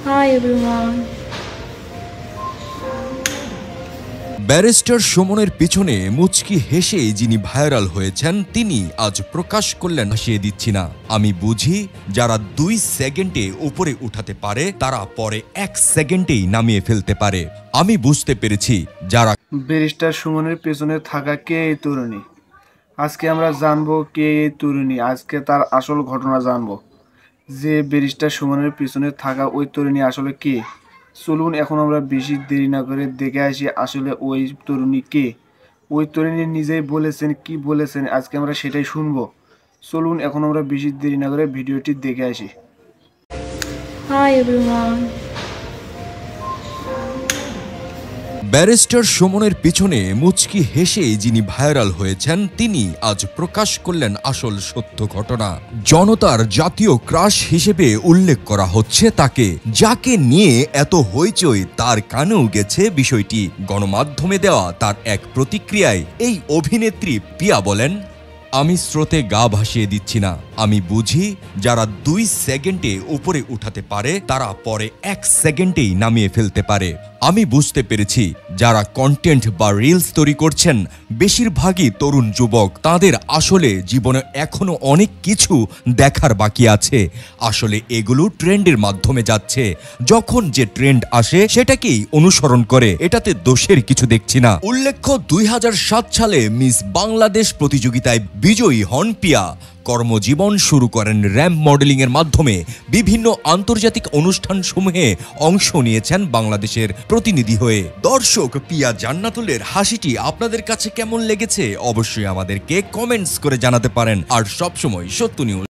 Hi everyone. Barrister সুমনের পিছনে মুচকি হেসে যিনি ভাইরাল হয়েছেন তিনি আজ প্রকাশ করলেন হাসিয়ে দিচ্ছি না। আমি বুঝি যারা 2 সেকেন্ডে উপরে উঠাতে পারে তারা পরে 1 সেকেন্ডেই নামিয়ে ফেলতে পারে। আমি বুঝতে পেরেছি যারা ব্যারিস্টার সুমনের পেছনে থাকা কে এই তরুণী। আজকে আমরা জানবো কে এই তরুণী, আজকে তার আসল ঘটনা জানবো। যে ব্যারিস্টার সুমনের পিছনে থাকা ওই তরুণী আসলে কে। চলুন এখন আমরা বেশি দেরি না করে দেখে আসি আসলে ওই তরুণী কে। ওই তরুণী নিজেই বলেছেন, কি বলেছেন আজকে আমরা সেটাই শুনবো। চলুন এখন আমরা বেশি দেরি না করে ভিডিওটি দেখে আসি। Hi everyone. ব্যারিস্টার সুমনের পিছনে মুচকি হেসে যিনি ভাইরাল হয়েছেন তিনি আজ প্রকাশ করলেন আসল সত্য ঘটনা। জনতার জাতীয় ক্রাশ হিসেবে উল্লেখ করা হচ্ছে তাকে, যাকে নিয়ে এত হইচই তার কানেও গেছে বিষয়টি। গণমাধ্যমে দেওয়া তার এক প্রতিক্রিয়ায় এই অভিনেত্রী পিয়া বলেন, আমি স্রোতে গা ভাসিয়ে দিচ্ছি না। আমি বুঝি যারা 2 সেকেন্ডে উপরে উঠাতে পারে তারা পরে 1 সেকেন্ডেই নামিয়ে ফেলতে পারে। আমি বুঝতে পেরেছি যারা কন্টেন্ট বা রিলস তৈরি করছেন বেশিরভাগই তরুণ যুবক। তাদের আসলে জীবনে এখনো অনেক কিছু দেখার বাকি আছে। আসলে এগুলো ট্রেন্ডের মাধ্যমে যাচ্ছে। যখন যে ট্রেন্ড আসে সেটাকেই অনুসরণ করে, এটাতে দোষের কিছু দেখছি না। উল্লেখ্য 2007 সালে মিস বাংলাদেশ প্রতিযোগিতায় বিজয়ী হন পিয়া। কর্মজীবন শুরু করেন র্যাম্প মডেলিং এর মাধ্যমে। বিভিন্ন আন্তর্জাতিক অনুষ্ঠানসমূহে অংশ নিয়েছেন বাংলাদেশের প্রতিনিধি হয়ে। দর্শক, পিয়া জান্নাতুলের হাসিটি আপনাদের কাছে কেমন লেগেছে অবশ্যই আমাদেরকে কমেন্টস করে জানাতে পারেন। আর সবসময় সত্য নিউজ